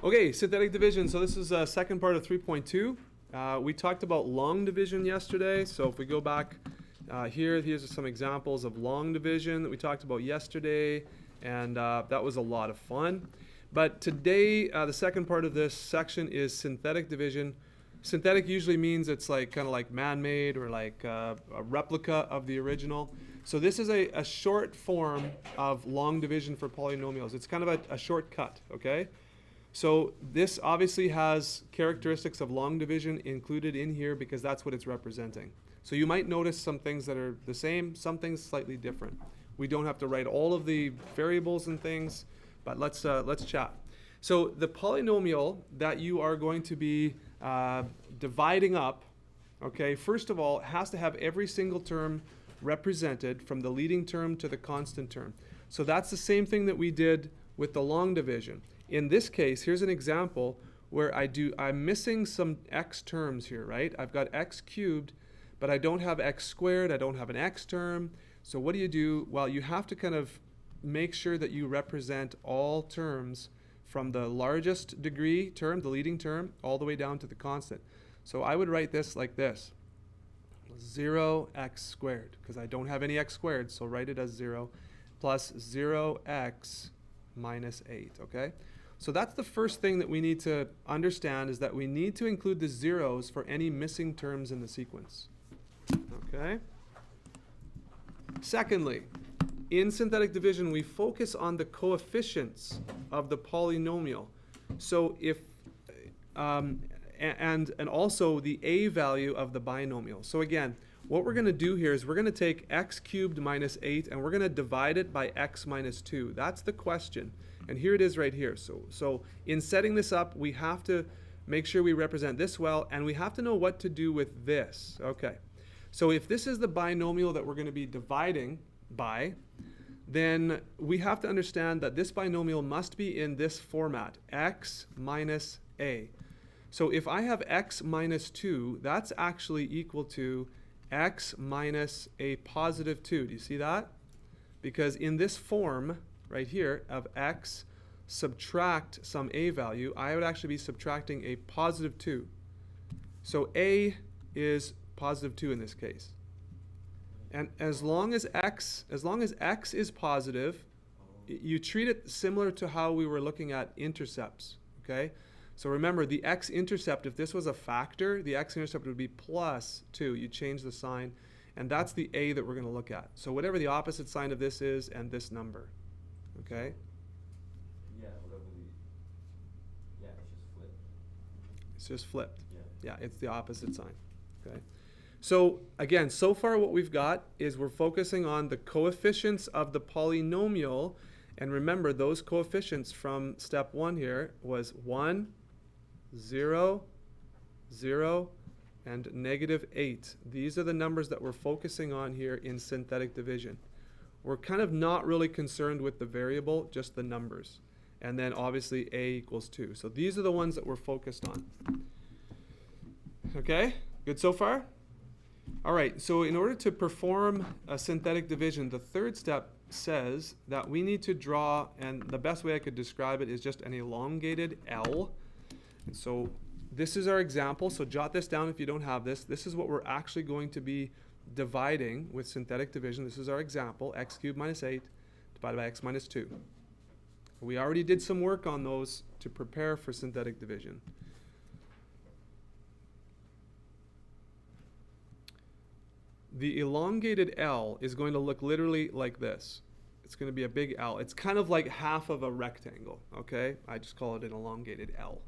Okay, synthetic division. So this is a second part of 3.2. We talked about long division yesterday. So if we go back here's some examples of long division that we talked about yesterday, and that was a lot of fun. But today, the second part of this section is synthetic division. Synthetic usually means it's like kind of like man-made or like a replica of the original. So this is a short form of long division for polynomials. It's kind of a shortcut, okay? So this obviously has characteristics of long division included in here because that's what it's representing. So you might notice some things that are the same, some things slightly different. We don't have to write all of the variables and things, but let's chat. So the polynomial that you are going to be dividing up, okay, first of all, has to have every single term represented from the leading term to the constant term. So that's the same thing that we did with the long division. In this case, here's an example where I'm missing some x terms here, right? I've got x cubed, but I don't have x squared, I don't have an x term. So what do? Well, you have to kind of make sure that you represent all terms from the largest degree term, the leading term, all the way down to the constant. So I would write this like this: 0x squared, because I don't have any x squared, so write it as 0, plus 0x minus 8, okay? So that's the first thing that we need to understand, is that we need to include the zeros for any missing terms in the sequence, okay? Secondly, in synthetic division, we focus on the coefficients of the polynomial. So if, and also the a value of the binomial. So again, what we're going to do here is we're going to take x cubed minus 8 and we're going to divide it by x minus 2. That's the question. And here it is right here. So in setting this up, we have to make sure we represent this well, and we have to know what to do with this. Okay. So if this is the binomial that we're going to be dividing by, then we have to understand that this binomial must be in this format, x minus a. So if I have x minus 2, that's actually equal to x minus a positive 2. Do you see that? Because in this form right here of x subtract some a value, I would actually be subtracting a positive 2. So a is positive 2 in this case. And as long as x is positive, you treat it similar to how we were looking at intercepts, okay? So remember, the x-intercept, if this was a factor, the x-intercept would be plus 2. You change the sign, and that's the a that we're going to look at. So whatever the opposite sign of this is and this number, okay? Yeah, whatever it's just flipped. It's just flipped. Yeah, it's the opposite sign, okay? So again, so far what we've got is we're focusing on the coefficients of the polynomial. And remember, those coefficients from step 1 here was 1, 0, 0, and negative 8. These are the numbers that we're focusing on here in synthetic division. We're kind of not really concerned with the variable, just the numbers. And then obviously a equals 2. So these are the ones that we're focused on. Okay, good so far? All right, so in order to perform a synthetic division, the third step says that we need to draw, and the best way I could describe it is just an elongated L. And so this is our example, so jot this down if you don't have this. This is what we're actually going to be dividing with synthetic division. This is our example, x cubed minus 8 divided by x minus 2. We already did some work on those to prepare for synthetic division. The elongated L is going to look literally like this. It's going to be a big L. It's kind of like half of a rectangle, okay? I just call it an elongated L.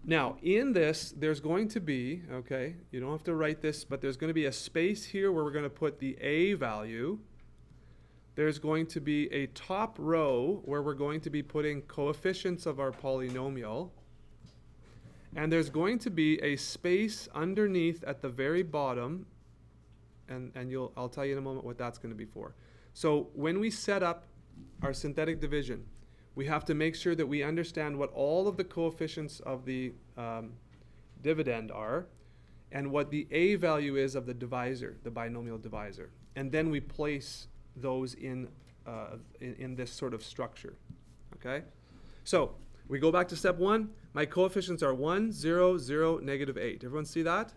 Now, in this, there's going to be, okay, you don't have to write this, but there's going to be a space here where we're going to put the a value. There's going to be a top row where we're going to be putting coefficients of our polynomial. And there's going to be a space underneath at the very bottom, and I'll tell you in a moment what that's going to be for. So when we set up our synthetic division, we have to make sure that we understand what all of the coefficients of the dividend are, and what the a value is of the divisor, the binomial divisor. And then we place those in this sort of structure. Okay? So We go back to step 1. My coefficients are 1, 0, 0, negative 8. Everyone see that?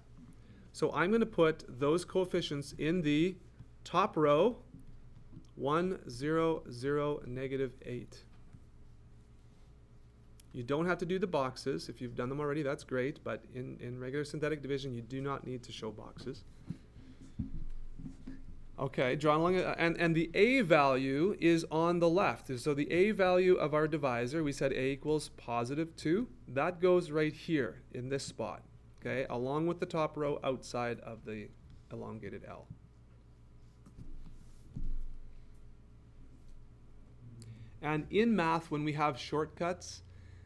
So I'm going to put those coefficients in the top row, 1, 0, 0, negative 8. You don't have to do the boxes. If you've done them already, that's great. But in regular synthetic division, you do not need to show boxes. Okay, draw along, and the a value is on the left. So the a value of our divisor, we said a equals positive 2. That goes right here in this spot, okay, along with the top row outside of the elongated L. And in math, when we have shortcuts,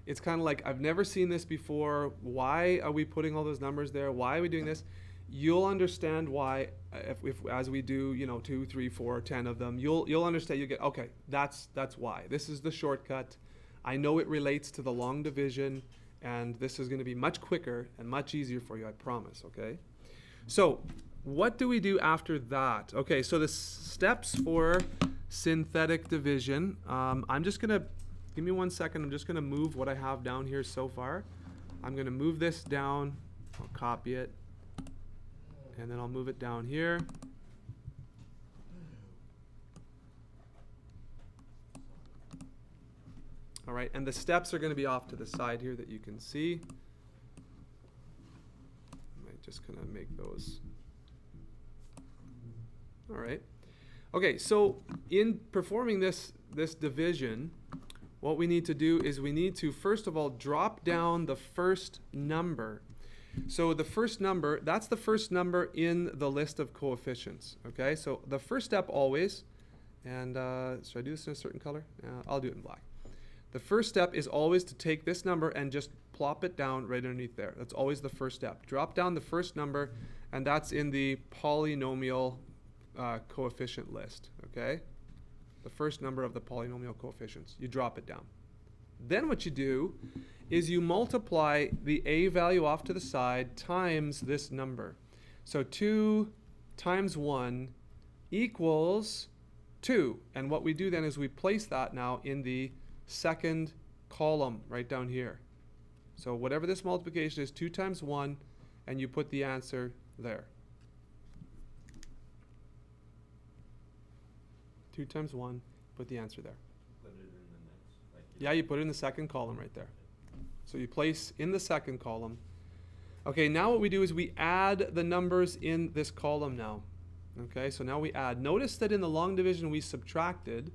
it's kind of like, I've never seen this before. Why are we putting all those numbers there? Why are we doing this? You'll understand why if as we do, 2, 3, 4, 10 of them, you'll understand. You get, okay, that's why. This is the shortcut. I know it relates to the long division, and this is going to be much quicker and much easier for you, I promise, okay? So what do we do after that? Okay, so the steps for synthetic division, I'm just going to, give me 1 second, I'm just going to move what I have down here so far. I'm going to move this down, I'll copy it, and then I'll move it down here. All right, and the steps are going to be off to the side here that you can see. I might just kind of make those. All right. Okay, so in performing this division, what we need to do is we need to, first of all, drop down the first number. So the first number, that's the first number in the list of coefficients, okay? So the first step always, and should I do this in a certain color? I'll do it in black. The first step is always to take this number and just plop it down right underneath there. That's always the first step. Drop down the first number, and that's in the polynomial coefficient list, okay? The first number of the polynomial coefficients. You drop it down. Then what you do is you multiply the a value off to the side times this number. So 2 times 1 equals 2. And what we do then is we place that now in the second column right down here. So whatever this multiplication is, 2 times 1, and you put the answer there. 2 times 1, put the answer there. Put it in the next, like Yeah, you put it in the second column right there. So you place in the second column. Okay, now what we do is we add the numbers in this column now. Okay, so now we add. Notice that in the long division we subtracted,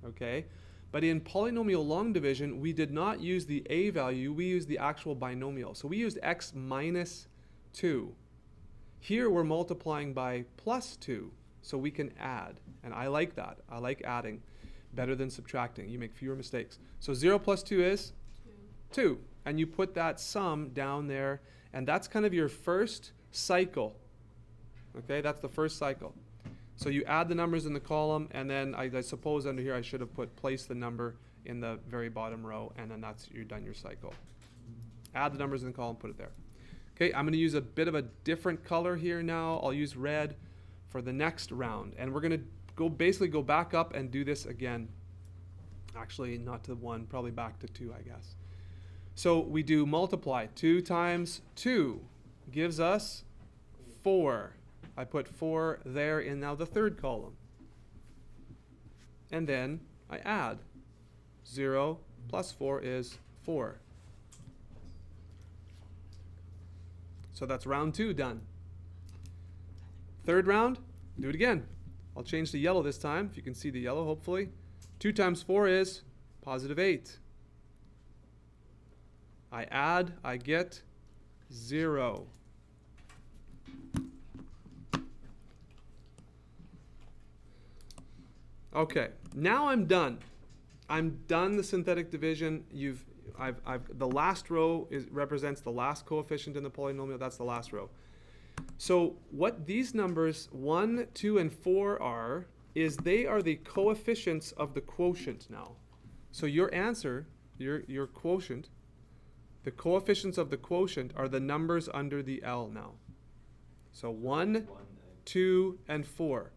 okay? But in polynomial long division, we did not use the a value, we used the actual binomial. So we used x minus 2. Here we're multiplying by plus 2, so we can add. And I like that. I like adding better than subtracting. You make fewer mistakes. So 0 plus 2 is? 2. And you put that sum down there, and that's kind of your first cycle. Okay, that's the first cycle. So you add the numbers in the column, and then I suppose under here I should have place the number in the very bottom row, and then you're done your cycle. Add the numbers in the column, put it there. Okay, I'm going to use a bit of a different color here now. I'll use red for the next round, and we're going to basically go back up and do this again. Actually, not to 1, probably back to 2, I guess. So we do multiply. 2 times 2 gives us 4. I put 4 there in now the third column. And then I add. 0 plus 4 is 4. So that's round 2 done. Third round, do it again. I'll change the yellow this time, if you can see the yellow, hopefully. 2 times 4 is positive 8. I add, I get 0. Okay, now I'm done. I'm done the synthetic division. The last row represents the last coefficient in the polynomial. That's the last row. So what these numbers 1, 2, and 4 are is they are the coefficients of the quotient now. So your answer, your quotient, the coefficients of the quotient are the numbers under the L now. So 1, 2, and 4.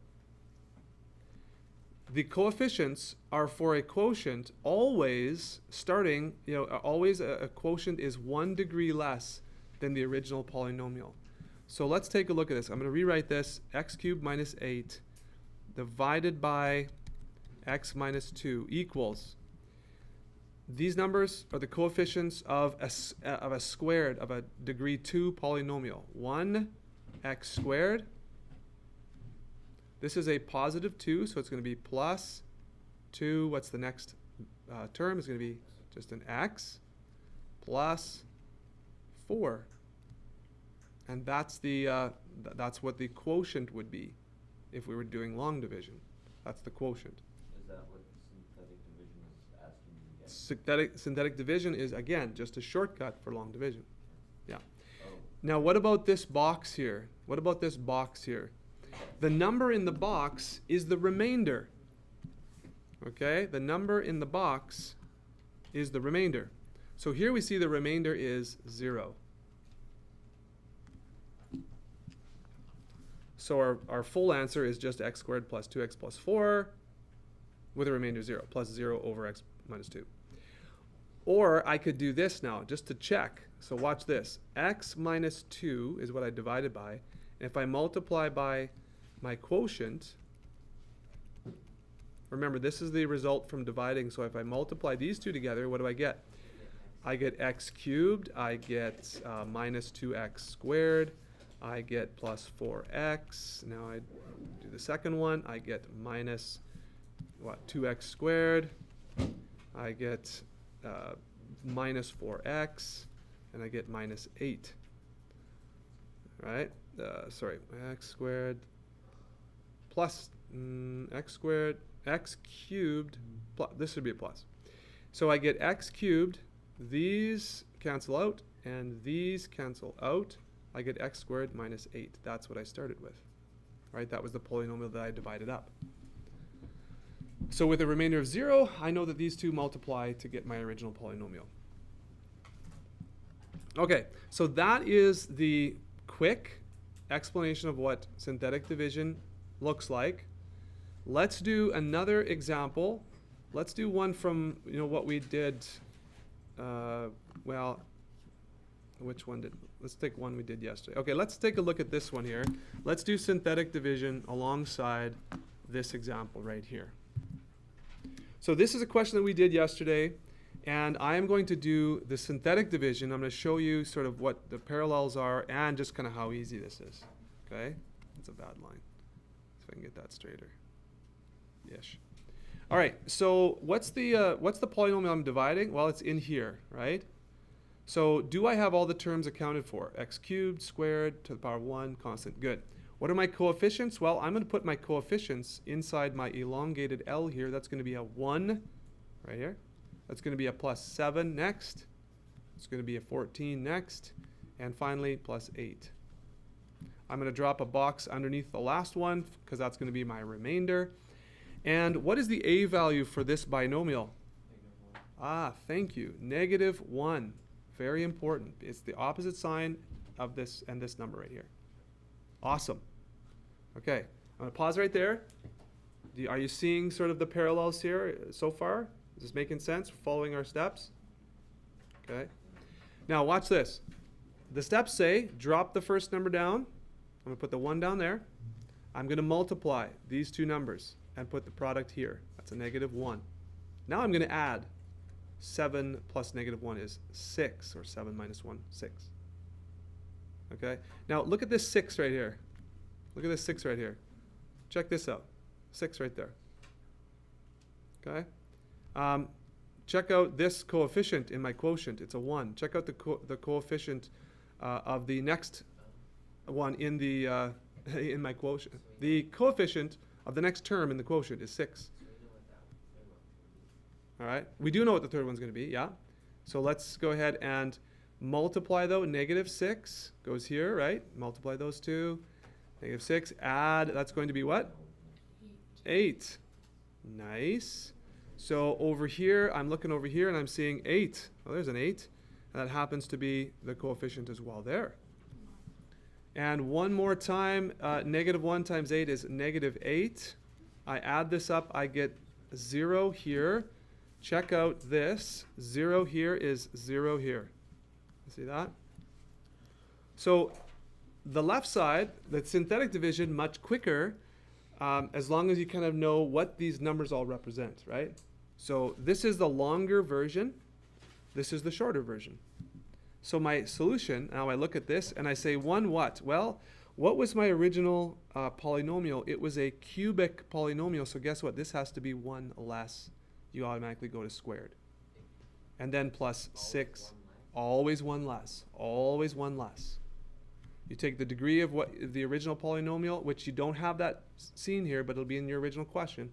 the coefficients are for a quotient always starting, always a quotient is 1 degree less than the original polynomial. So let's take a look at this. I'm going to rewrite this, x cubed minus 8 divided by x minus 2 equals, these numbers are the coefficients of a squared, of a degree 2 polynomial. 1x squared. This is a positive 2, so it's going to be plus 2. What's the next term? It's going to be just an x plus 4. And that's that's what the quotient would be if we were doing long division. That's the quotient. Is that what synthetic division is asking you to get? Synthetic division is, again, just a shortcut for long division. Yeah. Oh. Now, what about this box here? What about this box here? The number in the box is the remainder. Okay? The number in the box is the remainder. So here we see the remainder is 0. So our full answer is just x squared plus 2x plus 4 with a remainder 0, plus 0 over x minus 2. Or I could do this now, just to check. So watch this. X minus 2 is what I divided by. And if I multiply by my quotient, remember this is the result from dividing. So if I multiply these two together, what do I get? I get x cubed. I get minus 2x squared. I get plus 4x. Now I do the second one. I get minus, 2x squared. I get minus 4x. And I get minus 8. Right? Sorry, x squared plus x squared, x cubed. This should be a plus. So I get x cubed. These cancel out, and these cancel out. I get x squared minus 8. That's what I started with, right? That was the polynomial that I divided up. So with a remainder of 0, I know that these two multiply to get my original polynomial. Okay, so that is the quick explanation of what synthetic division looks like. Let's do another example. Let's do one from what we did. Which one did? Let's take one we did yesterday. Okay, let's take a look at this one here. Let's do synthetic division alongside this example right here. So this is a question that we did yesterday, and I am going to do the synthetic division. I'm going to show you sort of what the parallels are and just kind of how easy this is. Okay? That's a bad line. See if I can get that straighter. Ish. All right, so what's the polynomial I'm dividing? Well, it's in here, right? So do I have all the terms accounted for? X cubed, squared, to the power of 1, constant. Good. What are my coefficients? Well, I'm going to put my coefficients inside my elongated L here. That's going to be a 1 right here. That's going to be a plus 7 next. It's going to be a 14 next. And finally, plus 8. I'm going to drop a box underneath the last one because that's going to be my remainder. And what is the a value for this binomial? Ah, thank you. -1. Very important. It's the opposite sign of this and this number right here. Awesome. Okay, I'm going to pause right there. Are you seeing sort of the parallels here so far? Is this making sense? Following our steps? Okay. Now watch this. The steps say drop the first number down. I'm going to put the 1 down there. I'm going to multiply these two numbers and put the product here. That's a -1. Now I'm going to add. 7 plus -1 is 6, or 7 minus 1, 6. Okay? Now look at this 6 right here. Look at this 6 right here. Check this out. 6 right there. Okay? Check out this coefficient in my quotient. It's a 1. Check out the coefficient of the next one in the in my quotient. The coefficient of the next term in the quotient is 6. All right, we do know what the third one's going to be, yeah? So let's go ahead and multiply, though. -6 goes here, right? Multiply those two. -6, add, that's going to be what? 8. Nice. So over here, I'm looking over here, and I'm seeing 8. Well, there's an 8. And that happens to be the coefficient as well there. And one more time, -1 times 8 is -8. I add this up, I get 0 here. Check out this. 0 here is 0 here. See that? So the left side, the synthetic division, much quicker, as long as you kind of know what these numbers all represent, right? So this is the longer version. This is the shorter version. So my solution, now I look at this and I say 1 what? Well, what was my original polynomial? It was a cubic polynomial. So guess what? This has to be 1 less. You automatically go to squared. And then plus 6. Always 1 less. Always 1 less. You take the degree of what the original polynomial, which you don't have that seen here, but it'll be in your original question,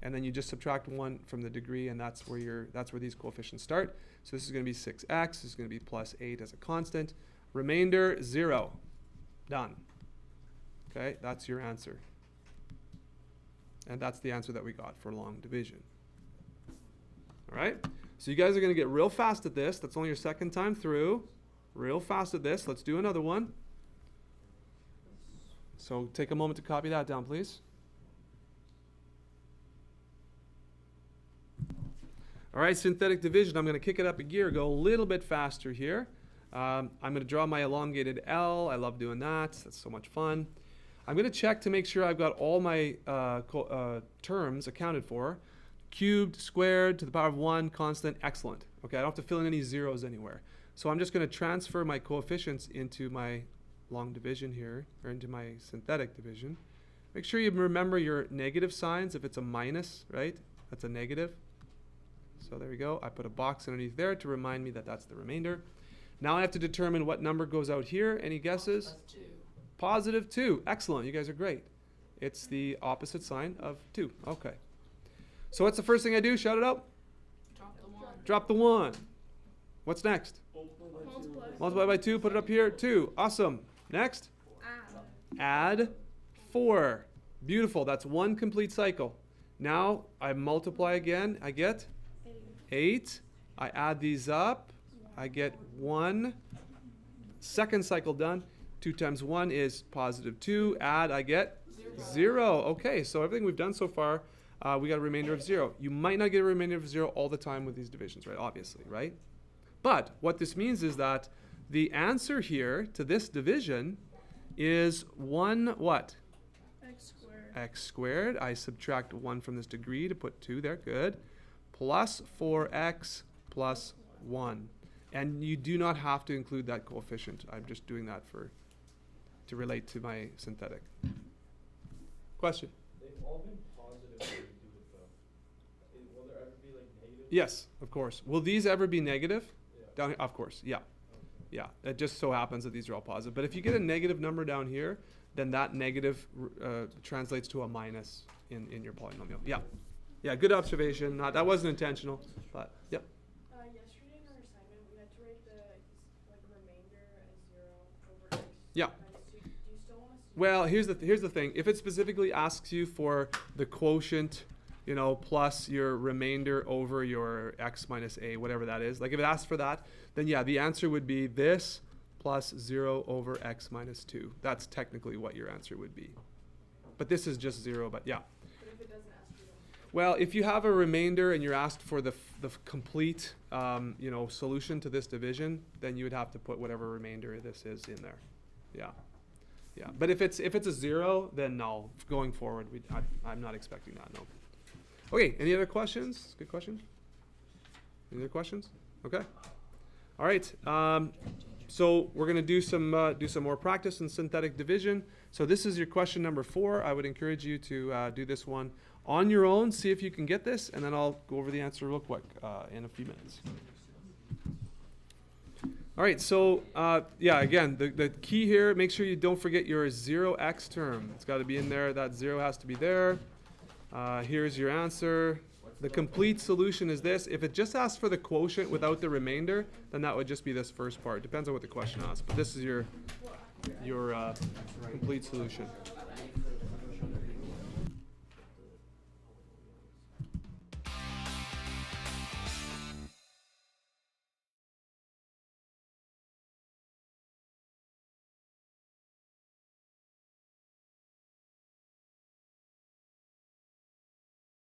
and then you just subtract 1 from the degree, and that's where these coefficients start. So this is going to be 6x. This is going to be plus 8 as a constant. Remainder 0. Done. Okay, that's your answer. And that's the answer that we got for long division. All right. So you guys are going to get real fast at this. That's only your second time through. Real fast at this. Let's do another one. So take a moment to copy that down, please. All right, synthetic division. I'm going to kick it up a gear, go a little bit faster here. I'm going to draw my elongated L. I love doing that. That's so much fun. I'm going to check to make sure I've got all my terms accounted for. Cubed, squared, to the power of 1, constant, excellent. Okay, I don't have to fill in any zeros anywhere. So I'm just going to transfer my coefficients into my long division here, or into my synthetic division. Make sure you remember your negative signs. If it's a minus, right, that's a negative. So there we go. I put a box underneath there to remind me that that's the remainder. Now I have to determine what number goes out here. Any guesses? +2. Positive 2. Excellent. You guys are great. It's the opposite sign of 2. Okay. So what's the first thing I do? Shout it out. Drop the 1. Drop the 1. What's next? Multiply. Multiply by 2. Put it up here. 2. Awesome. Next? Add 4. Beautiful. That's 1 complete cycle. Now I multiply again. I get 8. I add these up. I get 1. Second cycle done. 2 times 1 is positive 2. Add, I get 0. Okay, so everything we've done so far, we got a remainder of 0. You might not get a remainder of 0 all the time with these divisions, right? Obviously, right? But what this means is that the answer here to this division is 1 what? X squared. X squared. I subtract 1 from this degree to put 2 there. Good. Plus 4x plus 1. And you do not have to include that coefficient. I'm just doing that to relate to my synthetic. Question? They've all been positive when you do it though. Will there ever be like negative? Yes, of course. Will these ever be negative? Yeah. Down here? Of course, yeah. Okay. Yeah, it just so happens that these are all positive. But if you get a negative number down here, then that negative translates to a minus in your polynomial. Yeah, yeah, good observation. That wasn't intentional, but yep. Yesterday in our assignment, we had to write the remainder as 0 over x. Yeah. Minus 2. Do you still want us to? Well, here's the thing. If it specifically asks you for the quotient, you know, plus your remainder over your x minus a, whatever that is, like if it asks for that, then yeah, the answer would be this plus 0 over x minus 2. That's technically what your answer would be. But this is just 0, but yeah. But if it doesn't ask you then? Well, if you have a remainder and you're asked for the complete, you know, solution to this division, then you would have to put whatever remainder this is in there. Yeah, yeah. But if it's a 0, then no. Going forward, I'm not expecting that. No. Okay. Any other questions? Good question. Any other questions? Okay. All right. So we're gonna do some more practice in synthetic division. So this is your question number 4. I would encourage you to do this one on your own. See if you can get this, and then I'll go over the answer real quick in a few minutes. All right. So yeah, again, the key here: make sure you don't forget your 0x term. It's got to be in there. That 0 has to be there. Here's your answer. The complete solution is this. If it just asks for the quotient without the remainder, then that would just be this first part. Depends on what the question asks. But this is your complete solution.